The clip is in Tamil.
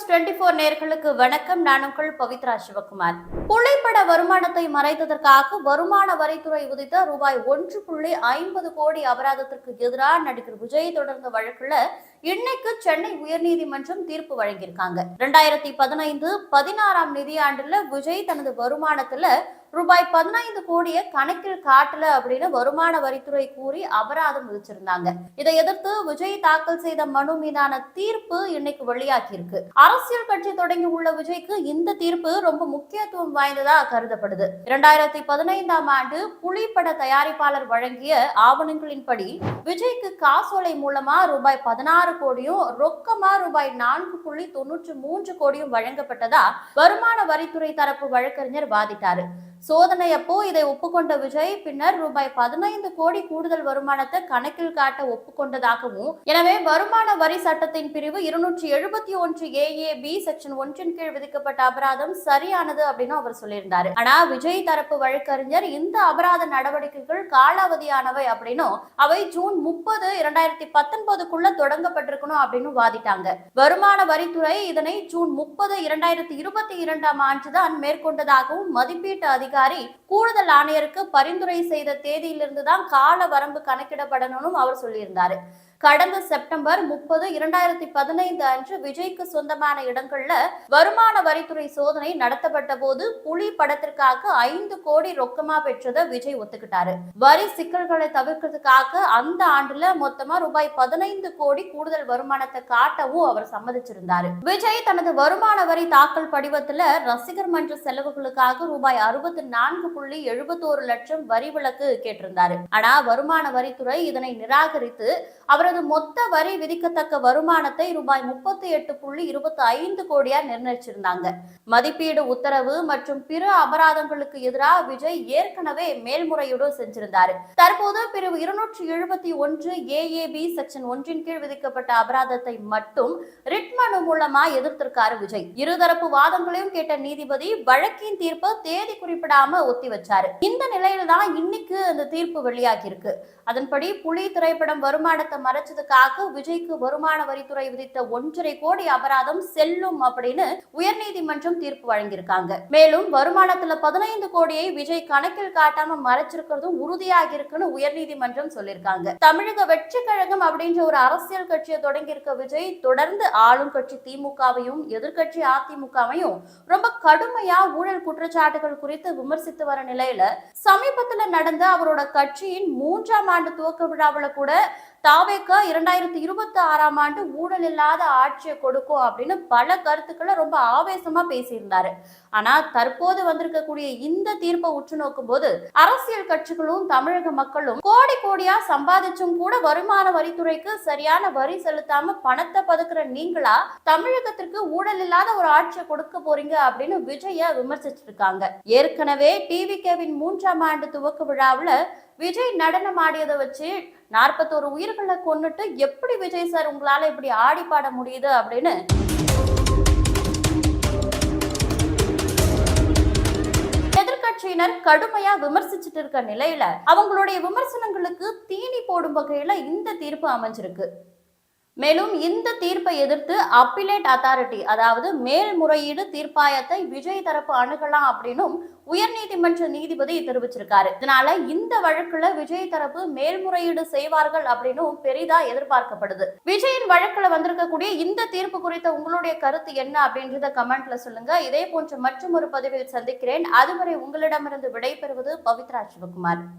News24 நேயர்களுக்கு வணக்கம். நான் உங்கள் பவித்ரா சிவகுமார். புள்ளிப்பட வருமானத்தை மறைத்ததற்காக வருமான வரித்துறை விதித்த ரூபாய் 1.50 கோடி அபராதத்திற்கு எதிராக நடிகர் விஜய் தொடர்ந்த வழக்குல இன்னைக்கு சென்னை உயர்நீதிமன்றம் தீர்ப்பு வழங்கியிருக்காங்க. 2015-16 நிதியாண்டுல விஜய் தனது வருமானத்துல ரூபாய் 15 கோடியை கணக்கில் காட்டல அப்படின்னு வருமான வரித்துறை கூறி அபராதம் விதிச்சிருந்தாங்க. இதை எதிர்த்து விஜய் தாக்கல் செய்த மனு மீதான தீர்ப்பு இன்னைக்கு வெளியாகி இருக்கு. அரசியல் கட்சி தொடங்கி உள்ள விஜய்க்கு இந்த தீர்ப்பு ரொம்ப முக்கியத்துவம் வாய்ந்ததா கருதப்படுது. 2015ஆம் ஆண்டு புலிப்பட தயாரிப்பாளர் வழங்கிய ஆவணங்களின்படி விஜய்க்கு காசோலை மூலமா ரூபாய் 16 கோடியும் ரொக்கமா ரூபாய் 4.93 கோடியும் வழங்கப்பட்டதா வருமான வரித்துறை தரப்பு வழக்கறிஞர் வாதிட்டாரு. சோதனை அப்போ இதை ஒப்புக்கொண்ட விஜய் பின்னர் ரூபாய் 15 கோடி கூடுதல் வருமானத்தை கணக்கில் காட்ட ஒப்புக்கொண்டதாகவும், எனவே வருமான வரி சட்டத்தின் பிரிவு 271 AAB செக்ஷன் 1 கீழ் விதிக்கப்பட்ட அபராதம் சரியானது அப்படின்னு அவர் சொல்லியிருந்தாரு. ஆனா விஜய் தரப்பு வழக்கறிஞர் இந்த அபராத நடவடிக்கைகள் காலாவதியானவை அப்படின்னும் அவை ஜூன் 30, 2019க்குள்ள தொடங்கப்பட்டிருக்கணும் அப்படின்னு வாதிட்டாங்க. வருமான வரித்துறை இதனை ஜூன் 30, 2022ஆம் ஆண்டுதான் மேற்கொண்டதாகவும் மதிப்பீட்டு அதிகாரி கூடுதல் ஆணையருக்கு பரிந்துரை செய்த தேதியிலிருந்து தான் கால வரம்பு கணக்கிடப்படணும்னு அவர் சொல்லியிருந்தாரு. கடந்த செப்டம்பர் 30, 2015 அன்று விஜய்க்கு சொந்தமான இடங்கள்ல வருமான வரித்துறை சோதனை நடத்தப்பட்ட போது புலி படத்திற்காக 5 கோடி ரொக்கமா பெற்றதை விஜய் ஒத்துக்கிட்டாரு. வரி சிக்கல்களை தவிர்க்கிறதுக்காக அந்த ஆண்டுல மொத்தமா ரூபாய் 15 கோடி கூடுதல் வருமானத்தை காட்டவும் அவர் சம்மதிச்சிருந்தாரு. விஜய் தனது வருமான வரி தாக்கல் படிவத்துல ரசிகர் மன்ற செலவுகளுக்காக ரூபாய் 64.71 லட்சம் வரி விலக்கு கேட்டிருந்தாரு. ஆனா வருமான வரித்துறை இதனை நிராகரித்து அவரது மொத்த வரி விதிக்கத்தக்க வருமானத்தை ரூபாய் 38.25 கோடியா நிர்ணயிச்சிருந்தாங்க. மதிப்பீடு உத்தரவு மற்றும் பிற அபராதங்களுக்கு எதிராக விஜய் ஏற்கனவே மேல்முறையீடு செஞ்சிருந்தாரு. தற்போது பிரிவு 271 AAB செக்ஷன் 1 கீழ் விதிக்கப்பட்ட அபராதத்தை மட்டும் ரிட் மனு மூலமா எதிர்த்திருக்காரு விஜய். இருதரப்பு வாதங்களையும் கேட்ட நீதிபதி வழக்கின் தீர்ப்பை தேதி குறிப்பிடாம ஒத்தி வச்சாரு. இந்த நிலையில தான் இன்னைக்கு அந்த தீர்ப்பு வெளியாகி இருக்கு. அதன்படி புலி திரைப்படம் வருமானத்தை மறைச்சதுக்காக விஜய்க்கு வருமான வரித்துறை விதித்த 1.5 கோடி அபராதம் செல்லும் அப்படின்னு உயர்நீதிமன்றம் தீர்ப்பு வழங்கியிருக்காங்க. மேலும் வருமானத்துல 15 கோடியை விஜய் கணக்கில் காட்டாம மறைச்சிருக்கிறதும் உறுதியாகி இருக்குன்னு உயர்நீதிமன்றம் சொல்லியிருக்காங்க. தமிழக வெற்றி கழகம் அப்படின்ற ஒரு அரசியல் கட்சியை தொடங்கி இருக்க விஜய் தொடர்ந்து ஆளும் கட்சி திமுகவையும் எதிர்கட்சி அதிமுகவையும் ரொம்ப கடுமையா ஊழல் குற்றச்சாட்டுகள் குறித்து விமர்சித்து வர நிலையில சமீபத்துல நடந்த அவரோட கட்சியின் 3ஆம் ஆண்டு துவக்க விழாவில் கூட தாவேக 2026ஆம் ஆண்டு ஊழல் இல்லாத ஆட்சியை கொடுக்கும் அப்படின்னு பல கருத்துக்களை ரொம்ப ஆவேசமா பேசியிருந்தாரு. ஆனா தற்போது வந்திருக்கக்கூடிய இந்த தீர்ப்பை உற்று நோக்கும் போது அரசியல் கட்சிகளும் தமிழக மக்களும் கோடி கோடியா சம்பாதிச்சும் கூட வருமான வரித்துறைக்கு சரியான வரி செலுத்தாம பணத்தை பதுக்குற நீங்களா தமிழகத்திற்கு ஊழல் இல்லாத ஒரு ஆட்சியை கொடுக்க போறீங்க அப்படின்னு விஜய விமர்சிச்சிட்டு இருக்காங்க. ஏற்கனவே டிவிகேவின் 3ஆம் ஆண்டு துவக்க விழாவுல விஜய் நடனம் ஆடியதை வச்சு 41 உயிர்களை கொன்னுட்டு எப்படி விஜய் சார் உங்களால இப்படி ஆடி பாட முடியுது அப்படின்னு எதிர்கட்சியினர் கடுமையா விமர்சிச்சுட்டு இருக்க நிலையில அவங்களுடைய விமர்சனங்களுக்கு தீனி போடும் வகையில இந்த தீர்ப்பு அமைஞ்சிருக்கு. மேலும் இந்த தீர்ப்பை எதிர்த்து அப்பீலேட் அத்தாரிட்டி, அதாவது மேல்முறையீடு தீர்ப்பாயத்தை விஜய் தரப்பு அணுகலாம் அப்படின்னும் உயர்நீதிமன்ற நீதிபதி தெரிவிச்சிருக்காரு. இதனால இந்த வழக்குல விஜய் தரப்பு மேல்முறையீடு செய்வார்கள் அப்படின்னும் பெரிதா எதிர்பார்க்கப்படுது. விஜயின் வழக்குல வந்திருக்கக்கூடிய இந்த தீர்ப்பு குறித்த உங்களுடைய கருத்து என்ன அப்படின்றத கமெண்ட்ல சொல்லுங்க. இதே போன்ற மற்றும் ஒரு பதிவில் சந்திக்கிறேன். அதுவரை உங்களிடமிருந்து விடைபெறுவது பவித்ரா சிவகுமார்.